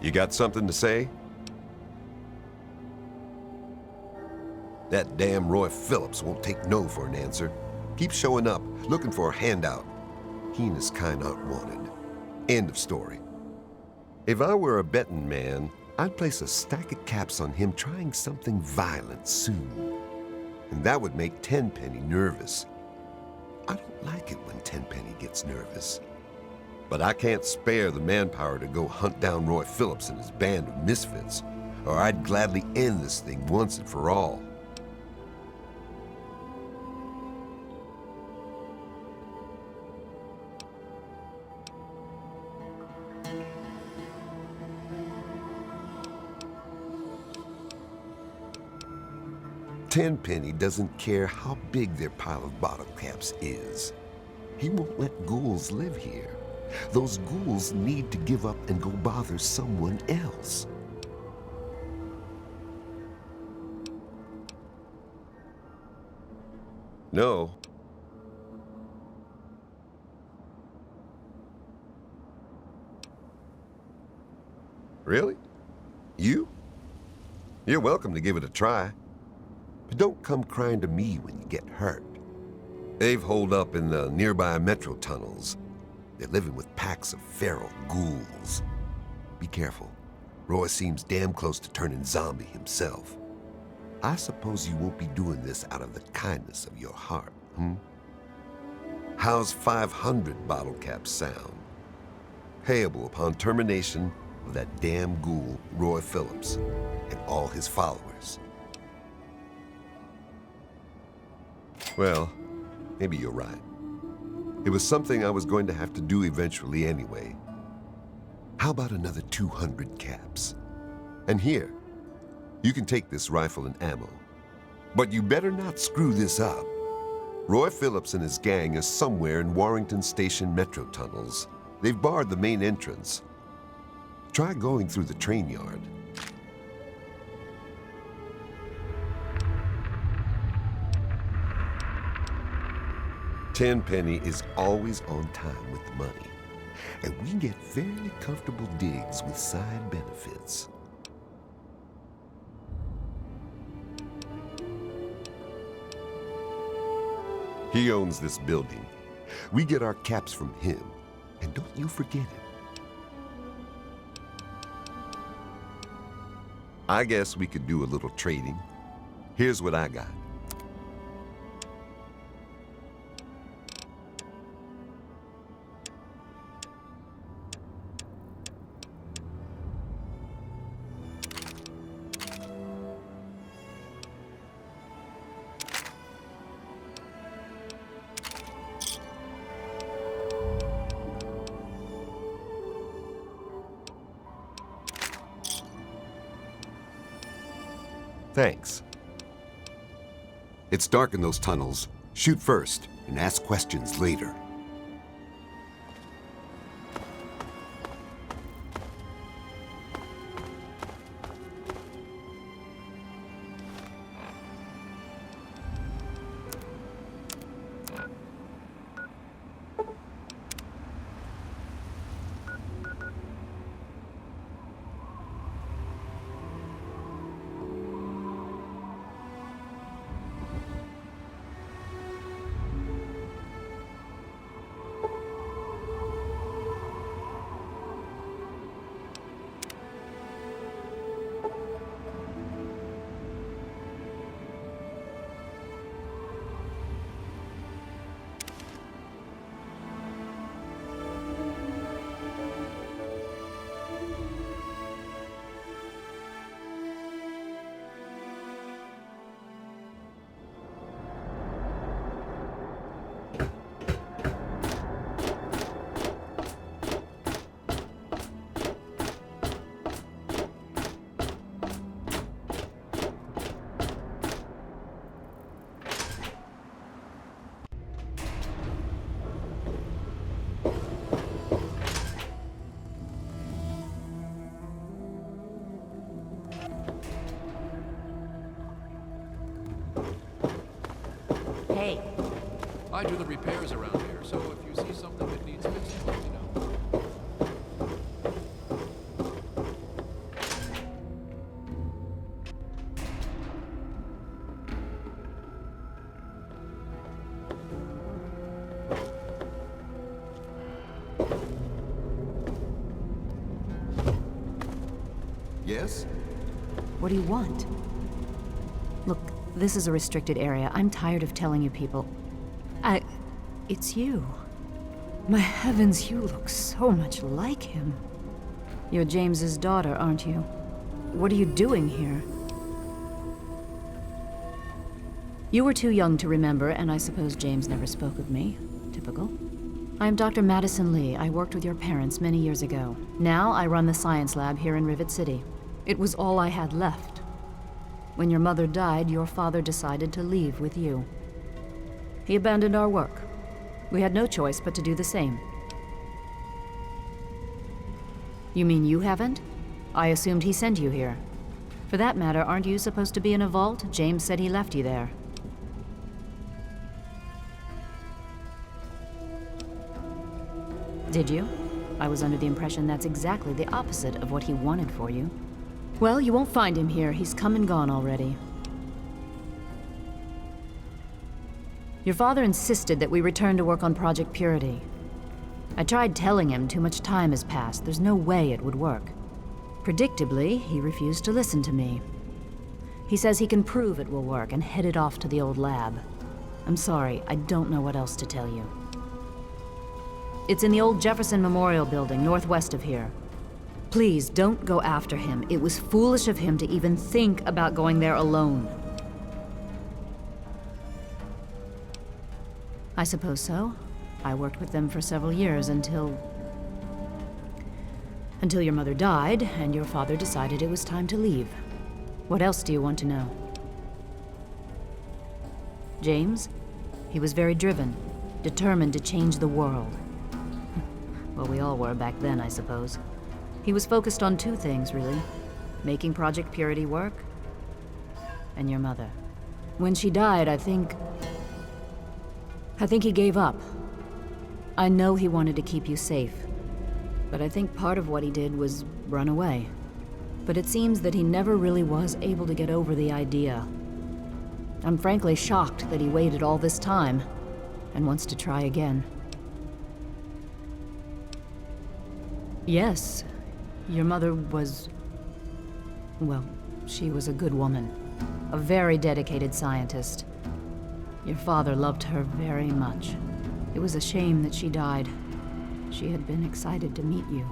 You got something to say? That damn Roy Phillips won't take no for an answer. Keeps showing up, looking for a handout. He and his kind aren't wanted. End of story. If I were a betting man, I'd place a stack of caps on him trying something violent soon. And that would make Tenpenny nervous. I don't like it when Tenpenny gets nervous. But I can't spare the manpower to go hunt down Roy Phillips and his band of misfits, or I'd gladly end this thing once and for all. Tenpenny doesn't care how big their pile of bottle caps is. He won't let ghouls live here. Those ghouls need to give up and go bother someone else. No. Really? You? You're welcome to give it a try. But don't come crying to me when you get hurt. They've holed up in the nearby metro tunnels. They're living with packs of feral ghouls. Be careful. Roy seems damn close to turning zombie himself. I suppose you won't be doing this out of the kindness of your heart, hmm? How's 500 bottle caps sound? Payable upon termination of that damn ghoul, Roy Phillips, and all his followers. Well, maybe you're right. It was something I was going to have to do eventually anyway. How about another 200 caps? And here, you can take this rifle and ammo. But you better not screw this up. Roy Phillips and his gang is somewhere in Warrington Station metro tunnels. They've barred the main entrance. Try going through the train yard. Tenpenny is always on time with the money, and we get fairly comfortable digs with side benefits. He owns this building. We get our caps from him, and don't you forget it. I guess we could do a little trading. Here's what I got. Thanks. It's dark in those tunnels. Shoot first and ask questions later. Hey. I do the repairs around here, so if you see something that needs fixing, let me know. Yes? What do you want? Look, this is a restricted area. I'm tired of telling you people. It's you. My heavens, you look so much like him. You're James's daughter, aren't you? What are you doing here? You were too young to remember, and I suppose James never spoke of me. Typical. I am Dr. Madison Lee. I worked with your parents many years ago. Now I run the science lab here in Rivet City. It was all I had left. When your mother died, your father decided to leave with you. He abandoned our work. We had no choice but to do the same. You mean you haven't? I assumed he sent you here. For that matter, aren't you supposed to be in a vault? James said he left you there. Did you? I was under the impression that's exactly the opposite of what he wanted for you. Well, you won't find him here. He's come and gone already. Your father insisted that we return to work on Project Purity. I tried telling him too much time has passed. There's no way it would work. Predictably, he refused to listen to me. He says he can prove it will work and headed off to the old lab. I'm sorry, I don't know what else to tell you. It's in the old Jefferson Memorial Building, northwest of here. Please, don't go after him. It was foolish of him to even think about going there alone. I suppose so. I worked with them for several years until your mother died, and your father decided it was time to leave. What else do you want to know? James? He was very driven, determined to change the world. Well, we all were back then, I suppose. He was focused on two things, really. Making Project Purity work, and your mother. When she died, I think he gave up. I know he wanted to keep you safe, but I think part of what he did was run away. But it seems that he never really was able to get over the idea. I'm frankly shocked that he waited all this time and wants to try again. Yes, your mother was... well, she was a good woman. A very dedicated scientist. Your father loved her very much. It was a shame that she died. She had been excited to meet you.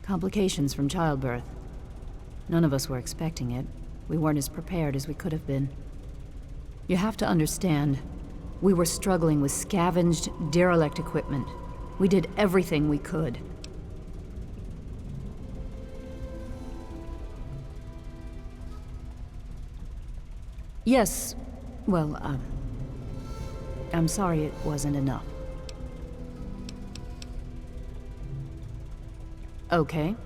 Complications from childbirth. None of us were expecting it. We weren't as prepared as we could have been. You have to understand, we were struggling with scavenged, derelict equipment. We did everything we could. Yes, well, I'm sorry it wasn't enough. Okay.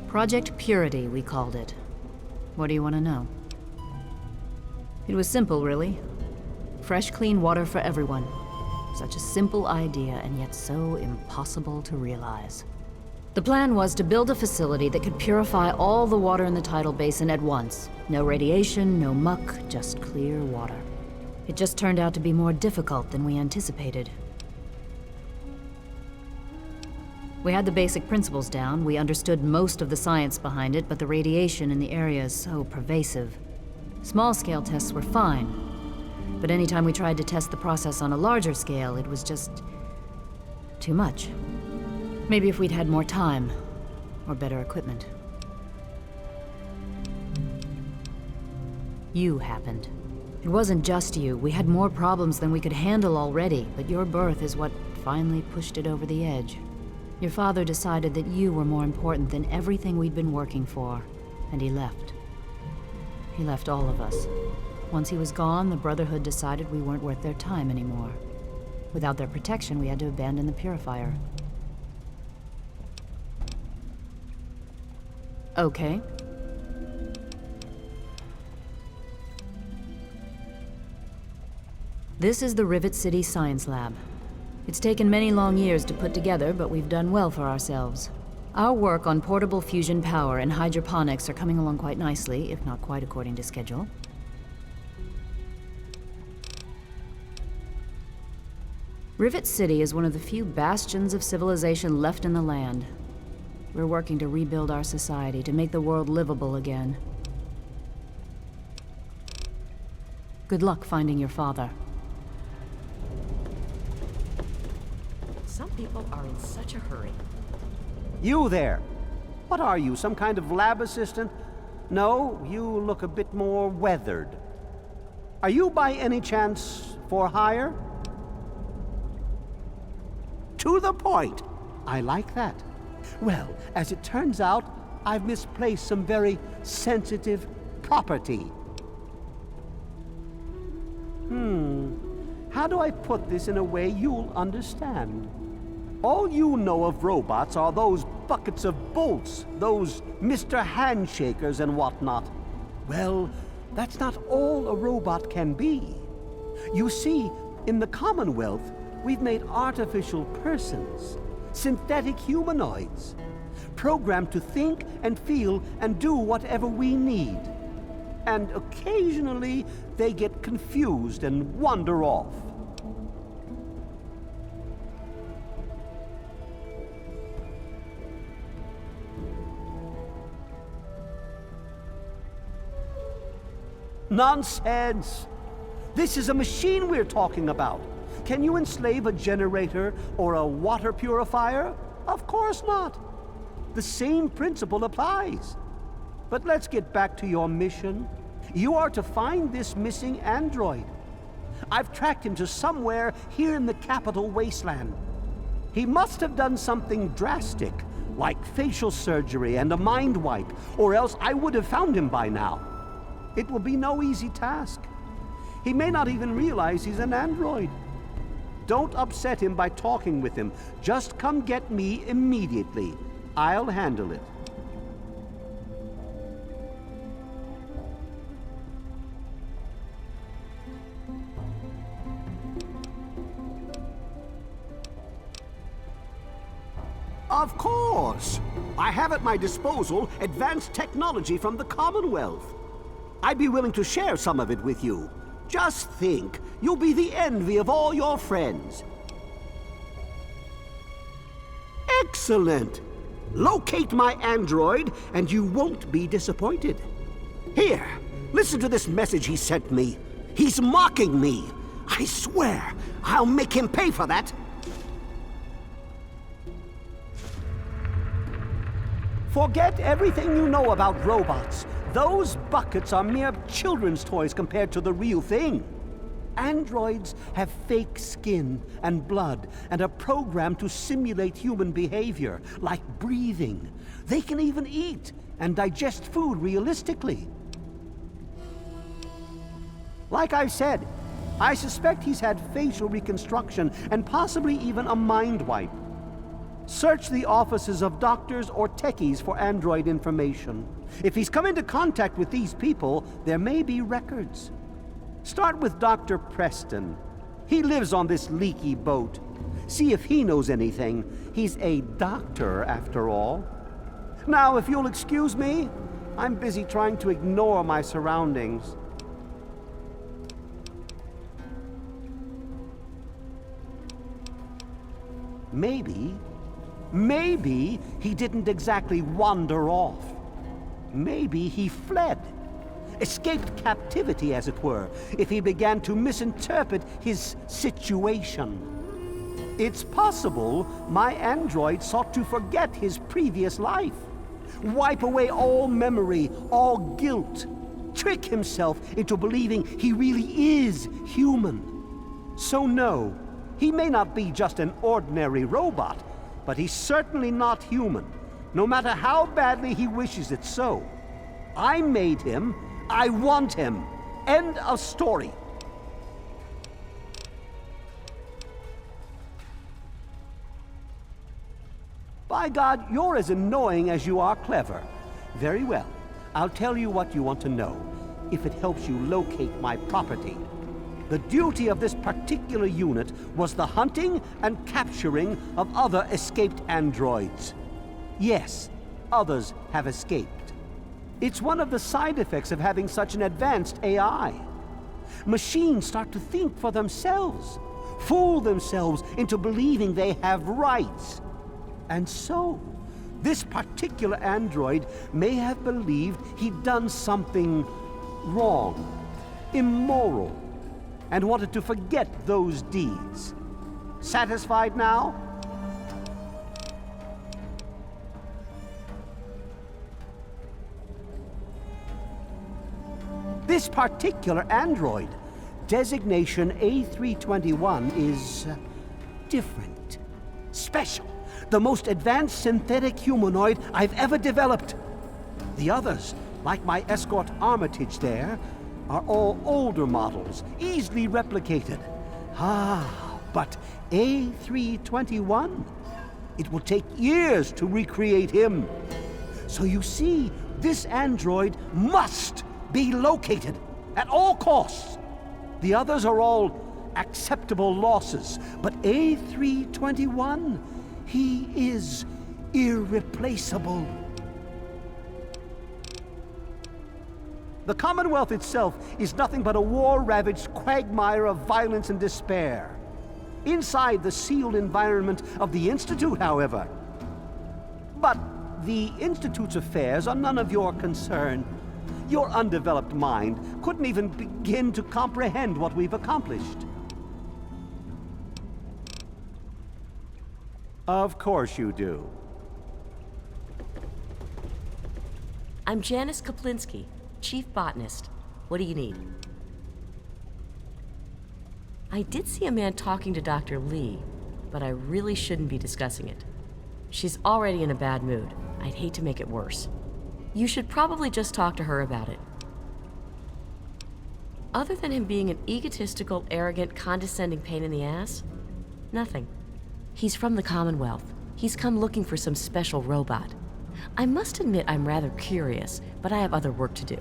Project Purity, we called it. What do you want to know? It was simple, really. Fresh, clean water for everyone. Such a simple idea, and yet so impossible to realize. The plan was to build a facility that could purify all the water in the tidal basin at once. No radiation, no muck, just clear water. It just turned out to be more difficult than we anticipated. We had the basic principles down, we understood most of the science behind it, but the radiation in the area is so pervasive. Small-scale tests were fine, but anytime we tried to test the process on a larger scale, it was just... too much. Maybe if we'd had more time, or better equipment. You happened. It wasn't just you. We had more problems than we could handle already, but your birth is what finally pushed it over the edge. Your father decided that you were more important than everything we'd been working for, and he left. He left all of us. Once he was gone, the Brotherhood decided we weren't worth their time anymore. Without their protection, we had to abandon the purifier. Okay. This is the Rivet City Science Lab. It's taken many long years to put together, but we've done well for ourselves. Our work on portable fusion power and hydroponics are coming along quite nicely, if not quite according to schedule. Rivet City is one of the few bastions of civilization left in the land. We're working to rebuild our society, to make the world livable again. Good luck finding your father. Some people are in such a hurry. You there! What are you, some kind of lab assistant? No, you look a bit more weathered. Are you by any chance for hire? To the point! I like that. Well, as it turns out, I've misplaced some very sensitive property. How do I put this in a way you'll understand? All you know of robots are those buckets of bolts, those Mr. Handshakers and whatnot. Well, that's not all a robot can be. You see, in the Commonwealth, we've made artificial persons, synthetic humanoids, programmed to think and feel and do whatever we need. And occasionally, they get confused and wander off. Nonsense! This is a machine we're talking about. Can you enslave a generator or a water purifier? Of course not. The same principle applies. But let's get back to your mission. You are to find this missing android. I've tracked him to somewhere here in the capital wasteland. He must have done something drastic, like facial surgery and a mind wipe, or else I would have found him by now. It will be no easy task. He may not even realize he's an android. Don't upset him by talking with him. Just come get me immediately. I'll handle it. Of course! I have at my disposal advanced technology from the Commonwealth. I'd be willing to share some of it with you. Just think, you'll be the envy of all your friends. Excellent! Locate my android, and you won't be disappointed. Here, listen to this message he sent me. He's mocking me. I swear, I'll make him pay for that. Forget everything you know about robots. Those buckets are mere children's toys compared to the real thing. Androids have fake skin and blood and are programmed to simulate human behavior, like breathing. They can even eat and digest food realistically. Like I've said, I suspect he's had facial reconstruction and possibly even a mind wipe. Search the offices of doctors or techies for android information. If he's come into contact with these people, there may be records. Start with Dr. Preston. He lives on this leaky boat. See if he knows anything. He's a doctor, after all. Now, if you'll excuse me, I'm busy trying to ignore my surroundings. Maybe he didn't exactly wander off. Maybe he fled. Escaped captivity, as it were, if he began to misinterpret his situation. It's possible my android sought to forget his previous life, wipe away all memory, all guilt, trick himself into believing he really is human. So no, he may not be just an ordinary robot, but he's certainly not human, no matter how badly he wishes it so. I made him. I want him. End of story. By God, you're as annoying as you are clever. Very well. I'll tell you what you want to know, if it helps you locate my property. The duty of this particular unit was the hunting and capturing of other escaped androids. Yes, others have escaped. It's one of the side effects of having such an advanced AI. Machines start to think for themselves, fool themselves into believing they have rights. And so, this particular android may have believed he'd done something wrong, immoral, and wanted to forget those deeds. Satisfied now? This particular android, designation A321, is different, special, the most advanced synthetic humanoid I've ever developed. The others, like my escort Armitage there, are all older models, easily replicated. But A321, it will take years to recreate him. So you see, this android must be located at all costs. The others are all acceptable losses, but A321, he is irreplaceable. The Commonwealth itself is nothing but a war-ravaged quagmire of violence and despair. Inside the sealed environment of the Institute, however. But the Institute's affairs are none of your concern. Your undeveloped mind couldn't even begin to comprehend what we've accomplished. Of course you do. I'm Janice Kaplinsky, Chief Botanist. What do you need? I did see a man talking to Dr. Lee, but I really shouldn't be discussing it. She's already in a bad mood. I'd hate to make it worse. You should probably just talk to her about it. Other than him being an egotistical, arrogant, condescending pain in the ass, nothing. He's from the Commonwealth. He's come looking for some special robot. I must admit I'm rather curious, but I have other work to do.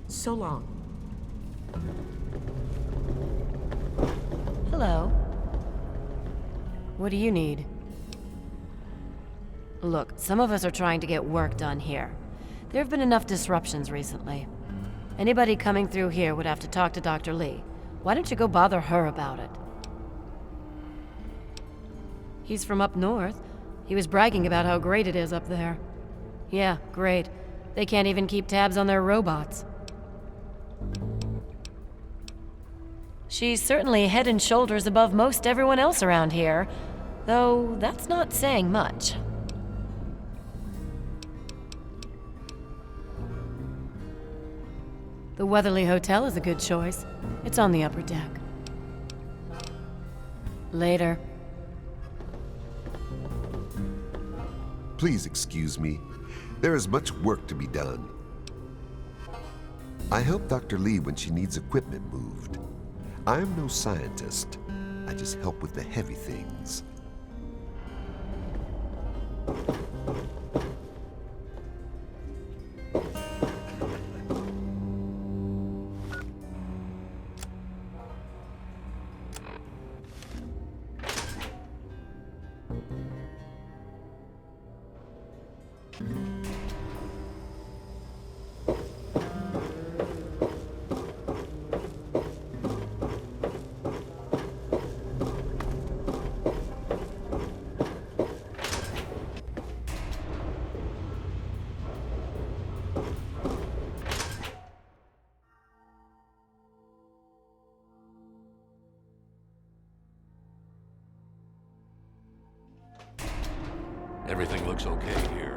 So long. Hello. What do you need? Look, some of us are trying to get work done here. There have been enough disruptions recently. Anybody coming through here would have to talk to Dr. Lee. Why don't you go bother her about it? He's from up north. He was bragging about how great it is up there. Yeah, great. They can't even keep tabs on their robots. She's certainly head and shoulders above most everyone else around here, though that's not saying much. The Weatherly Hotel is a good choice. It's on the upper deck. Later. Please excuse me. There is much work to be done. I help Dr. Lee when she needs equipment moved. I am no scientist. I just help with the heavy things. Everything looks okay here.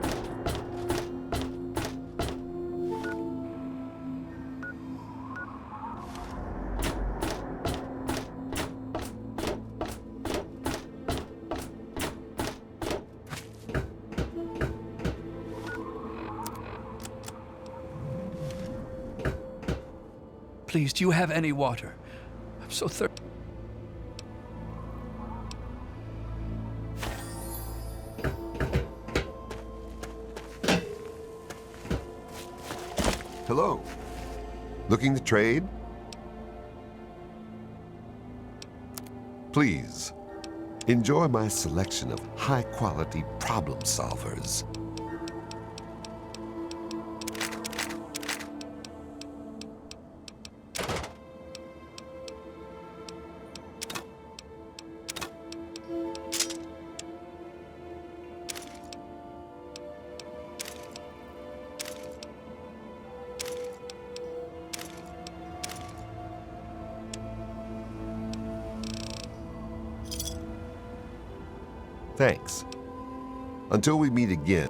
Please, do you have any water? I'm so thirsty. Hello. Looking to trade? Please, Enjoy my selection of high-quality problem solvers. Thanks. Until we meet again.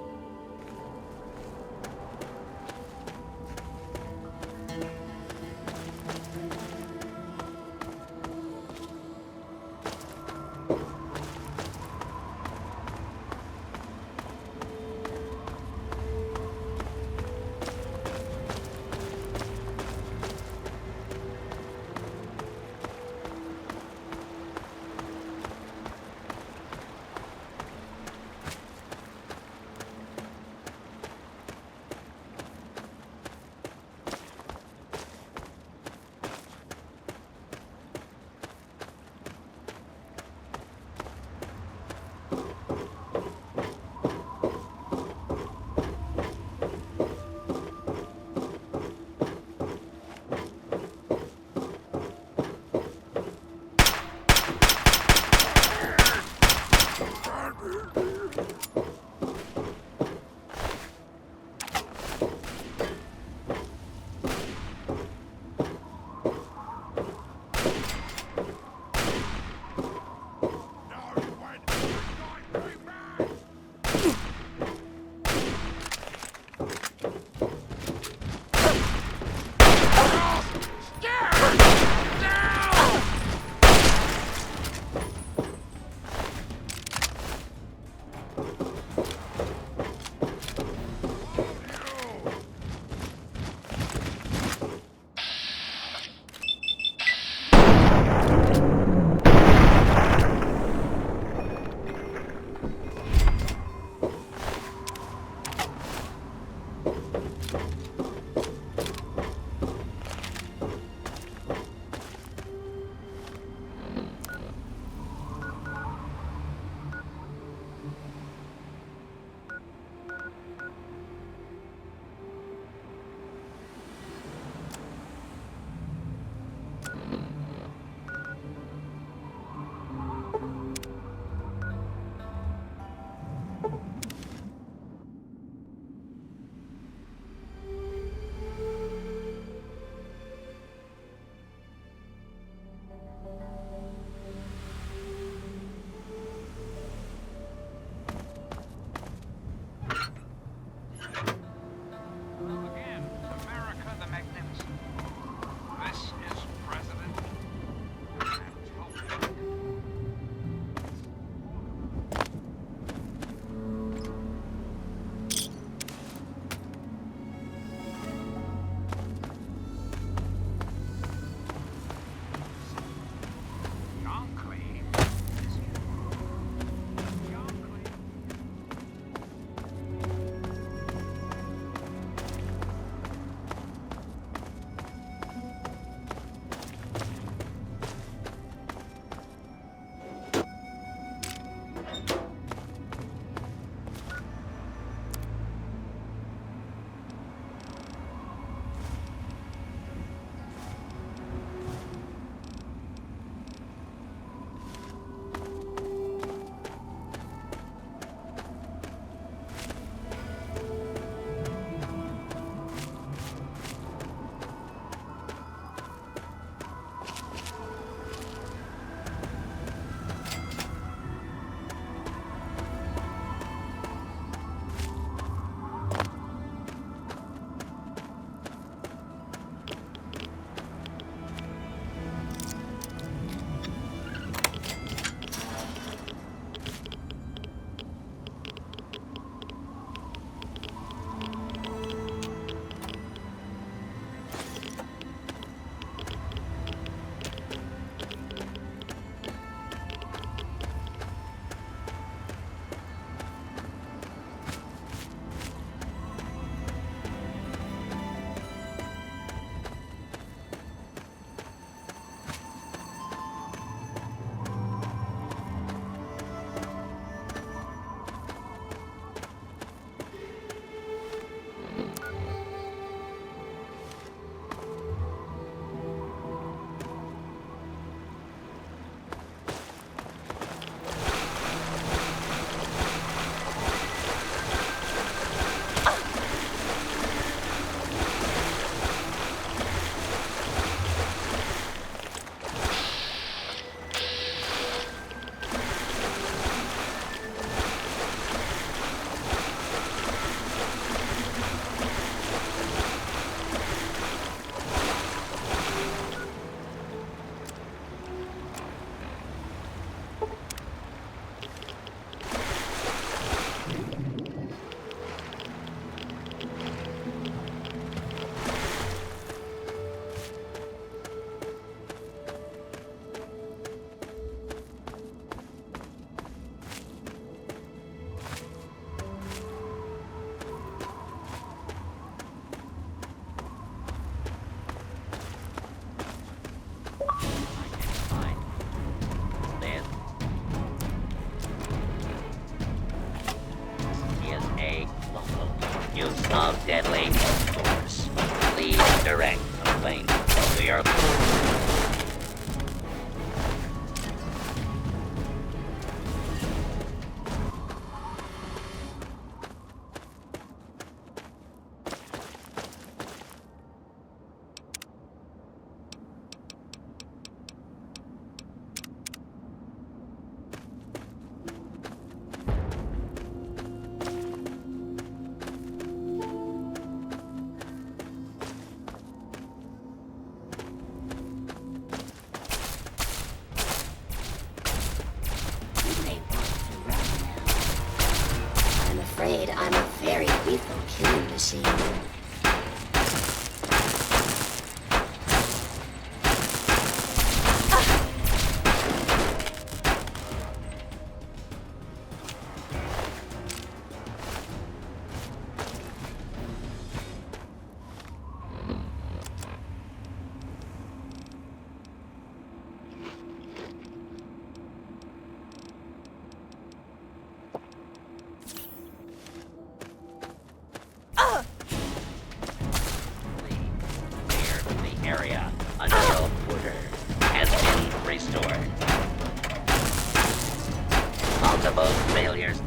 afraid I'm a very lethal killing machine. Area until order has been restored. Multiple failures